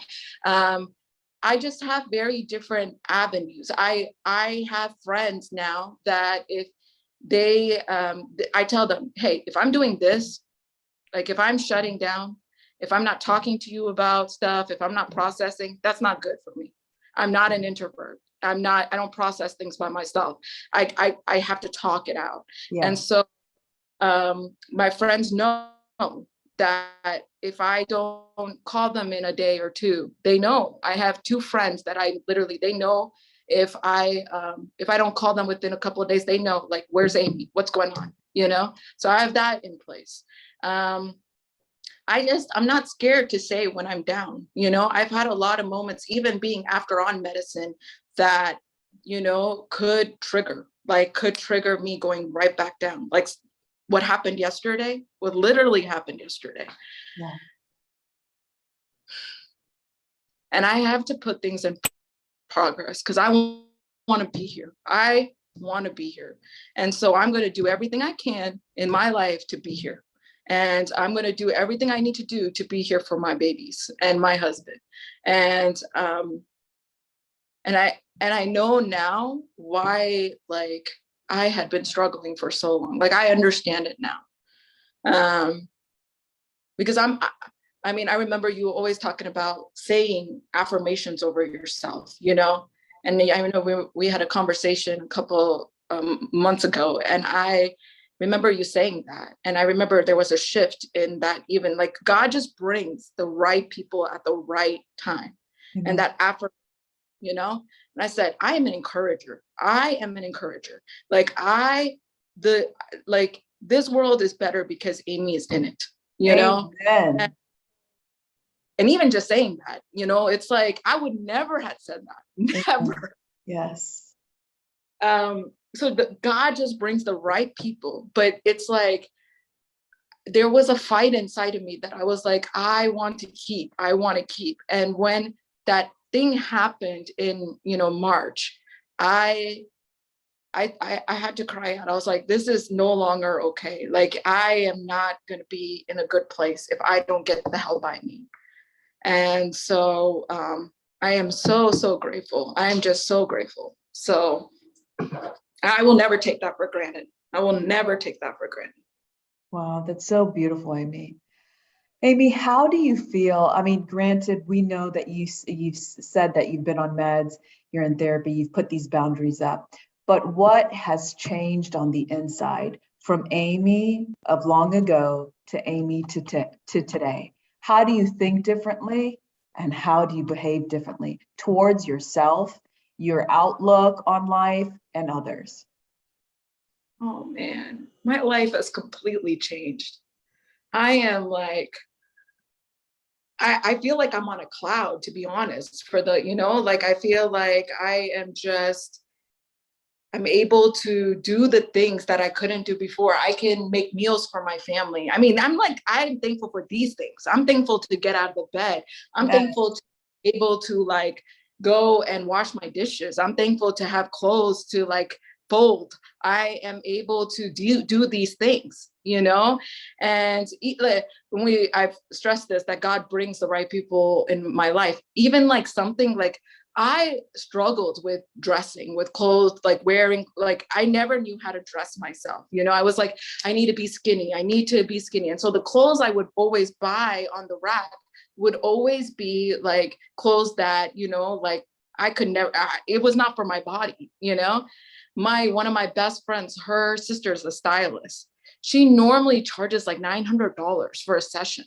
um, I just have very different avenues. I have friends now that if they I tell them, hey, if I'm doing this, like if I'm shutting down, if I'm not talking to you about stuff, if I'm not processing, that's not good for me. I'm not an introvert. I don't process things by myself. I have to talk it out. Yeah. And so my friends know that if I don't call them in a day or two, they know. I have two friends that I literally, they know if I don't call them within a couple of days, they know, like, where's Amy? What's going on? You know? So I have that in place. I'm not scared to say when I'm down. You know, I've had a lot of moments, even being after on medicine, that, you know, could trigger me going right back down. Like what happened yesterday, what literally happened yesterday. Yeah. And I have to put things in progress because I want to be here. I want to be here. And so I'm going to do everything I can in my life to be here. And I'm going to do everything I need to do to be here for my babies and my husband. And I know now why, like, I had been struggling for so long. Like, I understand it now. Because I mean, I remember you always talking about saying affirmations over yourself, you know? And I know we had a conversation a couple months ago, and I remember you saying that. And I remember there was a shift in that, even like God just brings the right people at the right time. And that affirmation, you know? And I said, I am an encourager. I am an encourager. Like this world is better because Amy is in it, you know? Amen. And even just saying that, you know, it's like, I would never have said that, never. Yes. So God just brings the right people, but it's like, there was a fight inside of me that I was like, I want to keep. And when that thing happened in, you know, March, I had to cry out. I was like, this is no longer okay. Like, I am not going to be in a good place if I don't get the help I need. And so I am so grateful. I am just so grateful. So I will never take that for granted. I will never take that for granted. Wow, that's so beautiful, Amy. Amy, how do you feel? I mean, granted, we know that you've said that you've been on meds, you're in therapy, you've put these boundaries up, but what has changed on the inside from Amy of long ago to Amy to today? How do you think differently, and how do you behave differently towards yourself, your outlook on life, and others? Oh man, my life has completely changed. I am like, I feel like I'm on a cloud, to be honest, for the, you know, like, I feel like I'm able to do the things that I couldn't do before. I can make meals for my family. I mean, I'm thankful for these things. I'm thankful to get out of the bed. I'm thankful to be able to like go and wash my dishes. I'm thankful to have clothes to like fold. I am able to do these things, you know? And I've stressed this, that God brings the right people in my life. Even like something like, I struggled with dressing, with clothes, like wearing, like I never knew how to dress myself. You know, I was like, I need to be skinny. I need to be skinny. And so the clothes I would always buy on the rack would always be like clothes that, you know, like I could never, it was not for my body, you know? One of my best friends, her sister's a stylist. She normally charges like $900 for a session.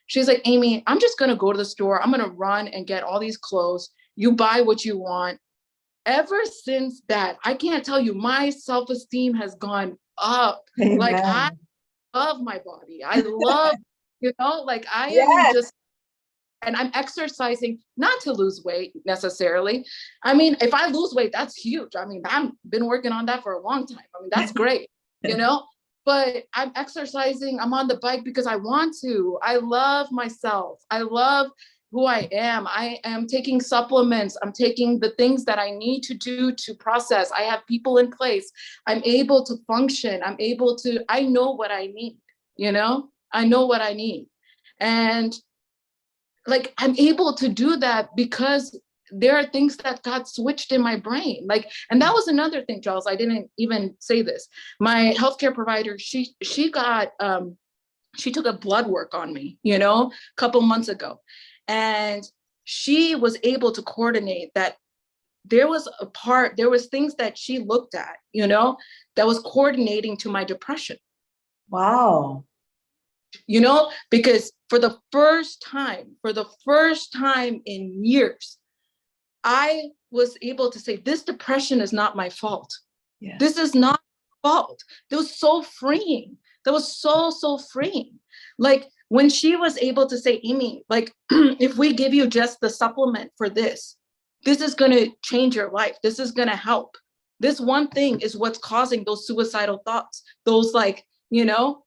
She's like, Amy, I'm just going to go to the store. I'm going to run and get all these clothes. You buy what you want. Ever since that, I can't tell you, my self-esteem has gone up. Amen. Like, I love my body. I love, you know, like I am Yes. just, and I'm exercising not to lose weight necessarily. I mean, if I lose weight, that's huge. I mean, I've been working on that for a long time. I mean, that's great, you know, but I'm exercising. I'm on the bike because I want to. I love myself. I love who I am. I am taking supplements. I'm taking the things that I need to do to process. I have people in place. I'm able to function. I know what I need, you know, I know what I need. And like, I'm able to do that because there are things that got switched in my brain. Like, and that was another thing, Charles, I didn't even say this. My healthcare provider, she took a blood work on me, you know, a couple months ago. And she was able to coordinate that. There was things that she looked at, you know, that was coordinating to my depression. Wow. You know, because for the first time in years, I was able to say, this depression is not my fault. Yes. This is not my fault. That was so freeing. That was so freeing. Like, when she was able to say, Amy, like, if we give you just the supplement for this is going to change your life. This is going to help. This one thing is what's causing those suicidal thoughts, those, like, you know,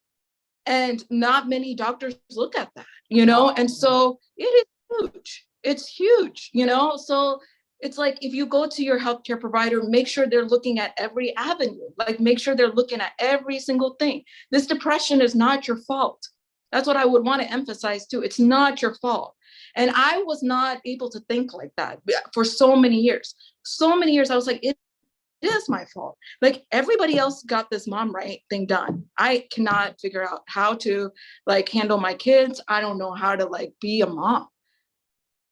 and not many doctors look at that, you know? And so it is huge. It's huge, you know? So it's like, if you go to your healthcare provider, make sure they're looking at every avenue, like make sure they're looking at every single thing. This depression is not your fault. That's what I would want to emphasize too. It's not your fault. And I was not able to think like that for so many years. So many years, I was like, is my fault. Like everybody else got this mom right thing done. I cannot figure out how to like handle my kids. I don't know how to like be a mom.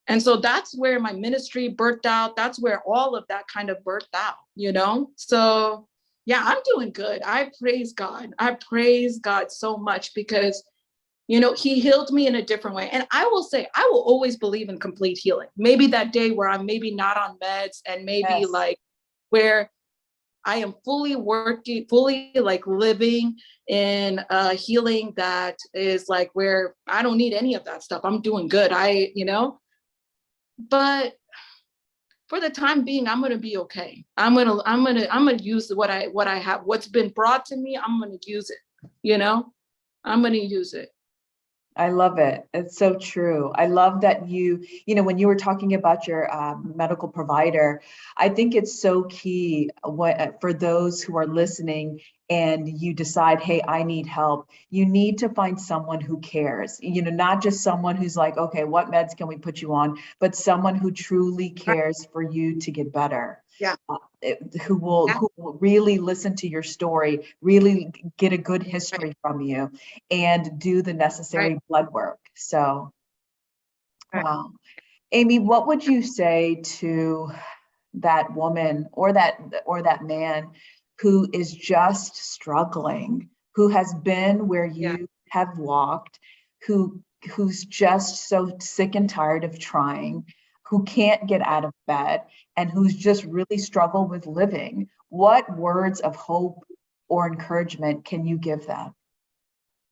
And so that's where my ministry birthed out. That's where all of that kind of birthed out, you know? So yeah, I'm doing good. I praise God. I praise God so much because, you know, he healed me in a different way. And I will say, I will always believe in complete healing. Maybe that day where I'm maybe not on meds and maybe Yes. like where I am fully working, fully like living in a healing that is like where I don't need any of that stuff. I'm doing good. You know, but for the time being, I'm gonna be okay. I'm gonna use what I have, what's been brought to me. I'm gonna use it. You know, I'm gonna use it. I love it. It's so true. I love that when you were talking about your medical provider, I think it's so key for those who are listening and you decide, hey, I need help. You need to find someone who cares, not just someone who's like, okay, what meds can we put you on, but someone who truly cares for you to get better. Yeah. Who will really listen to your story, really get a good history from you, and do the necessary blood work. So, wow. Amy, what would you say to that woman or that man who is just struggling, who has been where you have walked, who's just so sick and tired of trying, who can't get out of bed, and who's just really struggled with living? What words of hope or encouragement can you give them?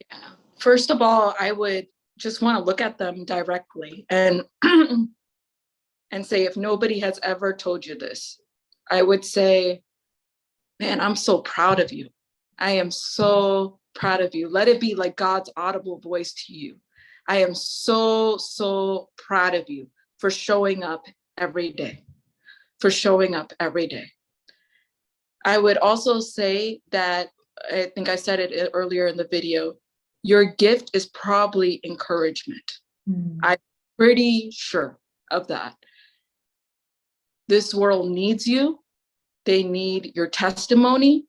Yeah. First of all, I would just want to look at them directly and and say, if nobody has ever told you this, I would say, man, I'm so proud of you. I am so proud of you. Let it be like God's audible voice to you. I am so, so proud of you for showing up every day, for showing up every day. I would also say that, I think I said it earlier in the video, your gift is probably encouragement. I'm pretty sure of that. This world needs you. They need your testimony.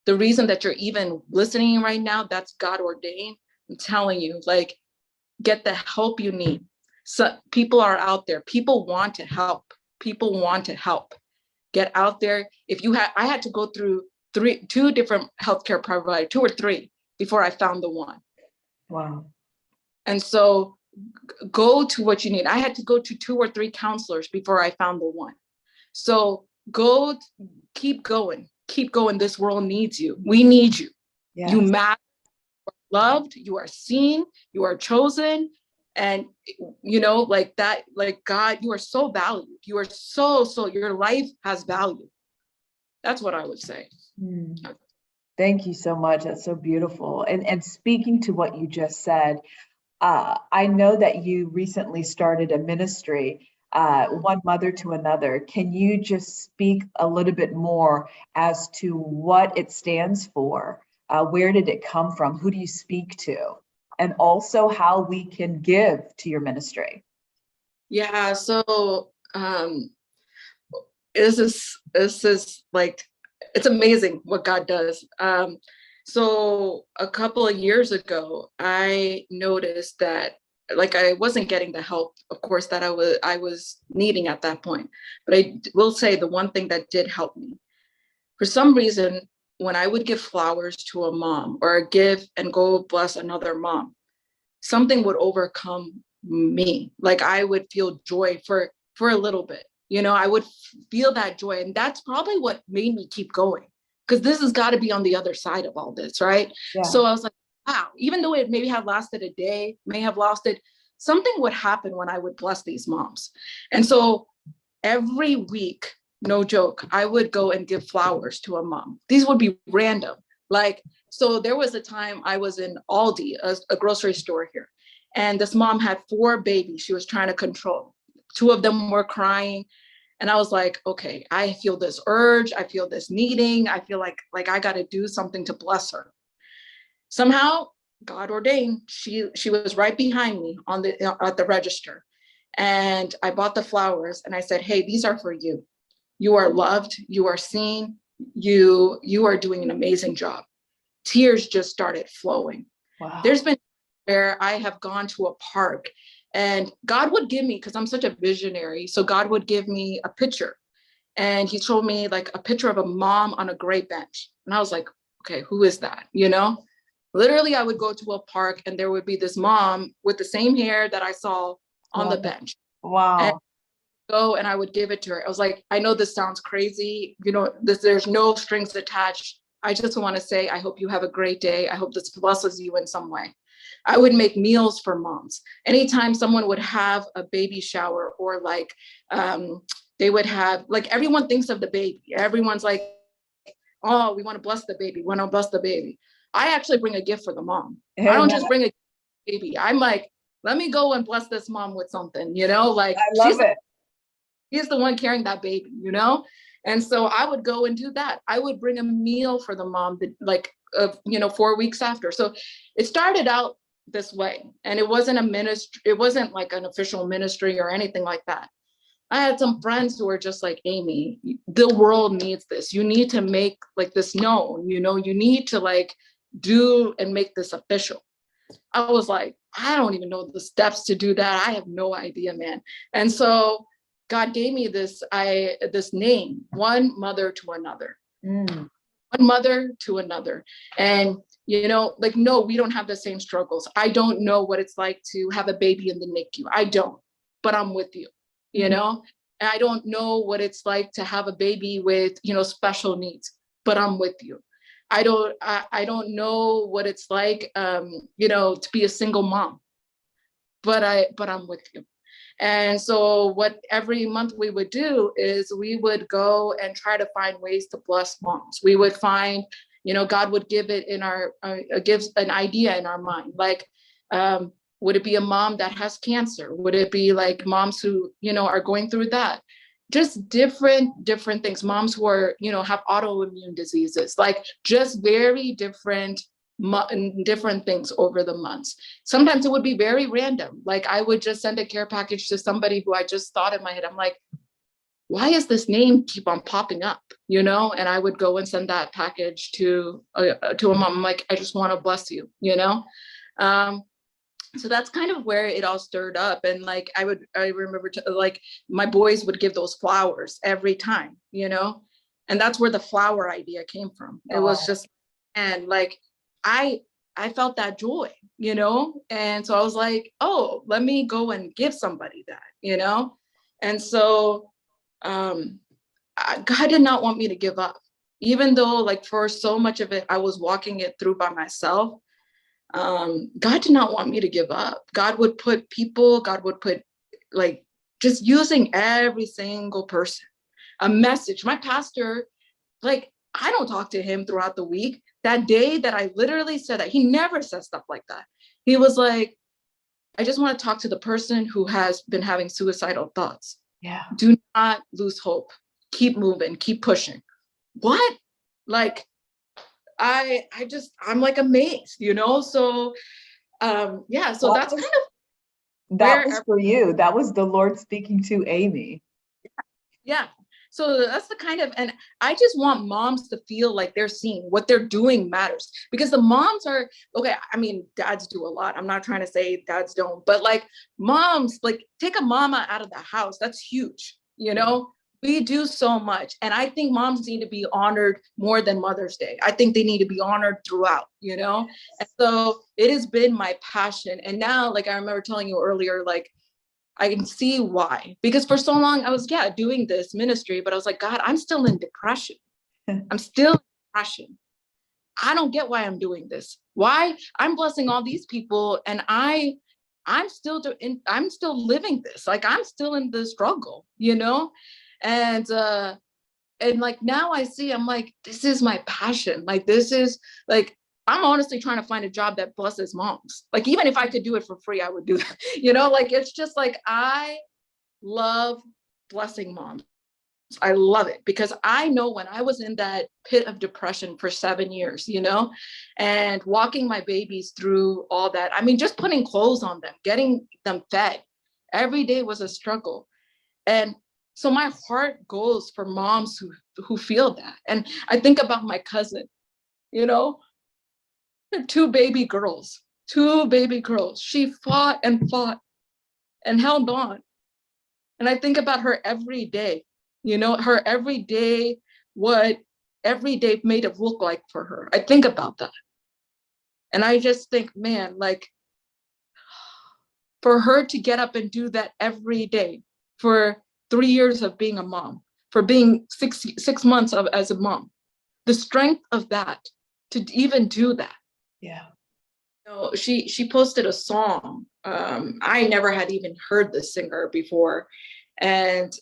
The reason that you're even listening right now, that's God ordained. I'm telling you, like, get the help you need. So people are out there. People want to help. People want to help. Get out there. I had to go through two different healthcare providers, 2 or 3, before I found the one. Wow. And so go to what you need. I had to go to 2 or 3 counselors before I found the one. So keep going. Keep going. This world needs you. We need you. Yes. You matter. You are loved. You are seen. You are chosen. And, like that, like God, you are so valued. You are so, your life has value. That's what I would say. Thank you so much. That's so beautiful. And speaking to what you just said, I know that you recently started a ministry, One Mother to Another. Can you just speak a little bit more as to what it stands for? Where did it come from? Who do you speak to? And also how we can give to your ministry. Yeah, so this is like, it's amazing what God does. So a couple of years ago, I noticed that like I wasn't getting the help, of course, that I was needing at that point. But I will say the one thing that did help me, for some reason, when I would give flowers to a mom or give and go bless another mom, something would overcome me. Like I would feel joy for a little bit. I would feel that joy. And that's probably what made me keep going, because this has got to be on the other side of all this, right? Yeah. So I was like, wow, even though it maybe have lasted a day, may have lasted, something would happen when I would bless these moms. And so every week, no joke, I would go and give flowers to a mom. These would be random. Like, so there was a time I was in Aldi, a grocery store here, and this mom had 4 babies she was trying to control. 2 of them were crying. And I was like, okay, I feel this urge. I feel this needing. I feel like I got to do something to bless her. Somehow, God ordained, she was right behind me at the register. And I bought the flowers and I said, hey, these are for you. You are loved, you are seen, you are doing an amazing job. Tears just started flowing. Wow. There's been where I have gone to a park and God would give me, because I'm such a visionary, so God would give me a picture. And he showed me like a picture of a mom on a gray bench. And I was like, okay, who is that? You know, literally I would go to a park and there would be this mom with the same hair that I saw on the bench. Wow. And go and I would give it to her. I was like, I know this sounds crazy. You know, there's no strings attached. I just want to say, I hope you have a great day. I hope this blesses you in some way. I would make meals for moms. Anytime someone would have a baby shower or like, they would have, like, everyone thinks of the baby. Everyone's like, oh, we want to bless the baby. We want to bless the baby. I actually bring a gift for the mom. I don't just bring a baby. I'm like, let me go and bless this mom with something, you know, like I love it. She's the one carrying that baby, you know? And so I would go and do that. I would bring a meal for the mom, like, 4 weeks after. So it started out this way. And it wasn't a ministry. It wasn't like an official ministry or anything like that. I had some friends who were just like, Amy, the world needs this. You need to make like this known, you know, you need to like do and make this official. I was like, I don't even know the steps to do that. I have no idea, man. And so God gave me this name, one mother to another, one mother to another. And, you know, like, no, we don't have the same struggles. I don't know what it's like to have a baby in the NICU. I don't, but I'm with you, you know, and I don't know what it's like to have a baby with, you know, special needs, but I'm with you. I don't know what it's like, you know, to be a single mom, but I'm with you. And so what every month we would do is we would go and try to find ways to bless moms. We would find, you know, God would give it in our, gives an idea in our mind. Like, would it be a mom that has cancer? Would it be like moms who, you know, are going through that? Just different things. Moms who are, you know, have autoimmune diseases, like just very different things over the months. Sometimes it would be very random. Like I would just send a care package to somebody who I just thought in my head, I'm like, why is this name keep on popping up, you know? And I would go and send that package to a mom. I'm like, I just want to bless you, you know? So that's kind of where it all stirred up. And like, I remember like my boys would give those flowers every time, you know? And that's where the flower idea came from. It was just, and like, I felt that joy, you know? And so I was like, oh, let me go and give somebody that, you know? And so God did not want me to give up, even though like for so much of it, I was walking it through by myself. God did not want me to give up. God would put people, God would put like just using every single person, a message. My pastor, like, I don't talk to him throughout the week. That day that I literally said that, he never says stuff like that. He was like, I just want to talk to the person who has been having suicidal thoughts. Yeah. Do not lose hope. Keep moving, keep pushing. What? Like, I'm like amazed, you know? So, yeah, so that's kind of that was for you. That was the Lord speaking to Amy. Yeah. So that's the kind of, and I just want moms to feel like they're seen, what they're doing matters, because the moms are, okay, I mean, dads do a lot. I'm not trying to say dads don't, but like moms, like take a mama out of the house. That's huge. You know, we do so much. And I think moms need to be honored more than Mother's Day. I think they need to be honored throughout, you know? And so it has been my passion. And now, like I remember telling you earlier, like, I can see why, because for so long I was, doing this ministry, but I was like, God, I'm still in depression. I'm still in depression. I don't get why I'm doing this. Why I'm blessing all these people. And I'm still living this. Like I'm still in the struggle, you know? And like, now I see, I'm like, this is my passion. Like, this is like, I'm honestly trying to find a job that blesses moms. Like, even if I could do it for free, I would do that. You know, like, it's just like, I love blessing moms. I love it because I know when I was in that pit of depression for 7 years, you know, and walking my babies through all that. I mean, just putting clothes on them, getting them fed every day was a struggle. And So my heart goes for moms who feel that. And I think about my cousin, you know, two baby girls. She fought and held on. And I think about her every day, her every day, what every day made it look like for her. I think about that. And I just think, man, like, for her to get up and do that every day for 3 years of being a mom, for being six months as a mom, the strength of that, to even do that. Yeah. She posted a song. I never had even heard the singer before. And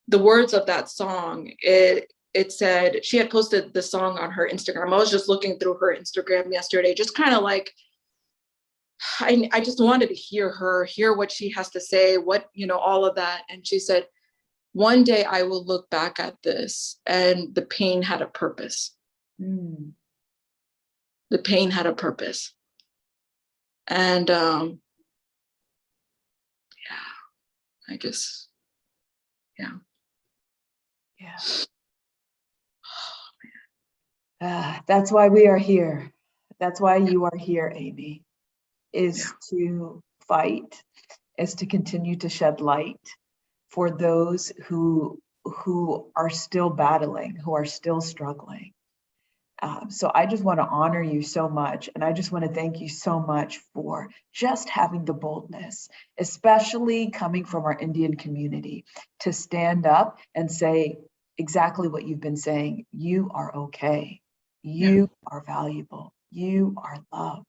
the words of that song, it said, she had posted the song on her Instagram. I was just looking through her Instagram yesterday, just kind of like, I just wanted to hear what she has to say, all of that. And she said, one day I will look back at this and the pain had a purpose. Mm. The pain had a purpose. And yeah, yeah. That's why we are here. That's why you are here, Amy, is to fight, is to continue to shed light for those who are still battling, who are still struggling. So I just want to honor you so much. And I just want to thank you so much for just having the boldness, especially coming from our Indian community, to stand up and say exactly what you've been saying. You are okay. You are valuable. You are loved.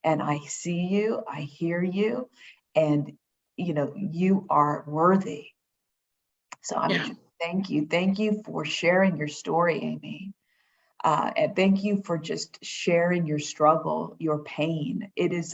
And I see you, I hear you, and you are worthy. So I'm thank you. Thank you for sharing your story, Amy. And thank you for just sharing your struggle, your pain.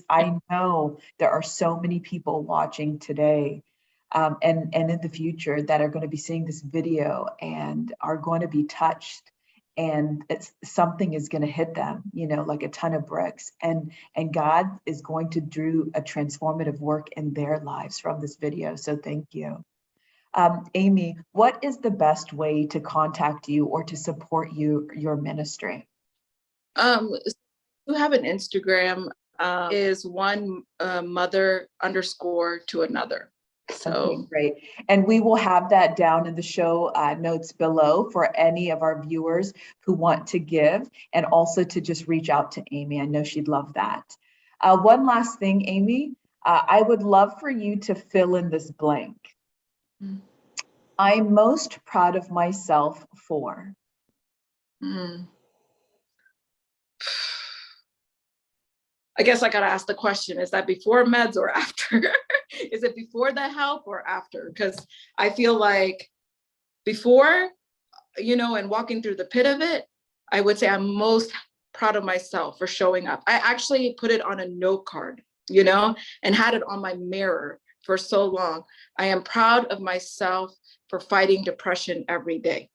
I know there are so many people watching today and in the future that are going to be seeing this video and are going to be touched, and something is going to hit them, like a ton of bricks. And God is going to do a transformative work in their lives from this video. So thank you. Amy, what is the best way to contact you or to support your ministry? You have an Instagram, is one mother _ to another. So okay, great. And we will have that down in the show notes below for any of our viewers who want to give, and also to just reach out to Amy. I know she'd love that. One last thing, Amy, I would love for you to fill in this blank. I'm most proud of myself for. I guess I got to ask the question, is that before meds or after? Is it before the help or after? Because I feel like before, and walking through the pit of it, I would say I'm most proud of myself for showing up. I actually put it on a note card, and had it on my mirror for so long. I am proud of myself for fighting depression every day.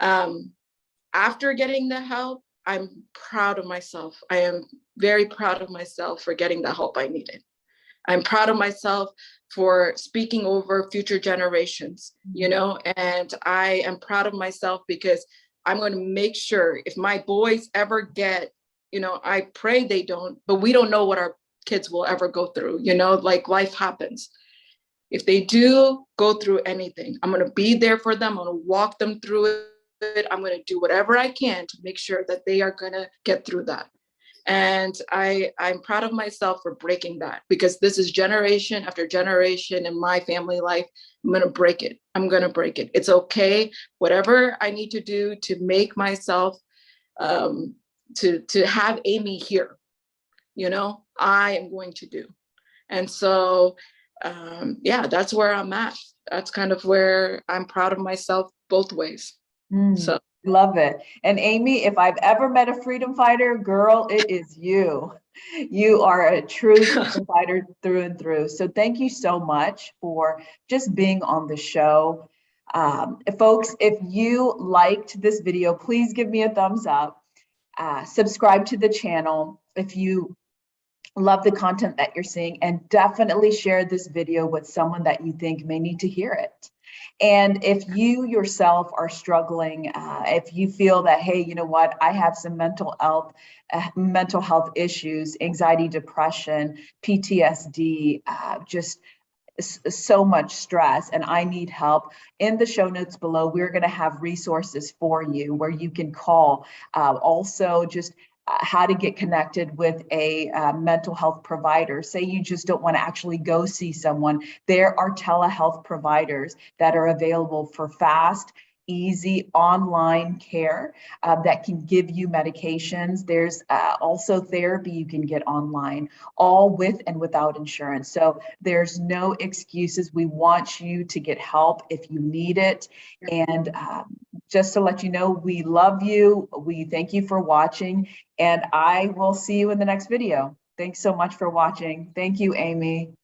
After getting the help, I'm proud of myself. I am very proud of myself for getting the help I needed. I'm proud of myself for speaking over future generations, and I am proud of myself because I'm going to make sure if my boys ever get, I pray they don't, but we don't know what our kids will ever go through, like life happens. If they do go through anything, I'm going to be there for them. I'm going to walk them through it. I'm going to do whatever I can to make sure that they are going to get through that. And I'm proud of myself for breaking that, because this is generation after generation in my family life. I'm going to break it. I'm going to break it. It's okay. Whatever I need to do to make myself, to have Amy here, I am going to do. And so, that's where I'm at. That's kind of where I'm proud of myself both ways. So. Love it. And Amy, if I've ever met a freedom fighter, girl, it is you. You are a true freedom fighter through and through. So thank you so much for just being on the show. Folks, if you liked this video, please give me a thumbs up. Subscribe to the channel. If you Love the content that you're seeing, and definitely share this video with someone that you think may need to hear it. And if you yourself are struggling, if you feel that, hey, you know what, I have some mental health issues, anxiety, depression, PTSD, just so much stress, and I need help, in the show notes below, we're going to have resources for you where you can call. Also, just how to get connected with a mental health provider. Say you just don't want to actually go see someone. There are telehealth providers that are available for fast, easy online care that can give you medications. There's also therapy you can get online, all with and without insurance. So there's no excuses. We want you to get help if you need it. And just to let you know, we love you. We thank you for watching, and I will see you in the next video. Thanks so much for watching. Thank you, Amy.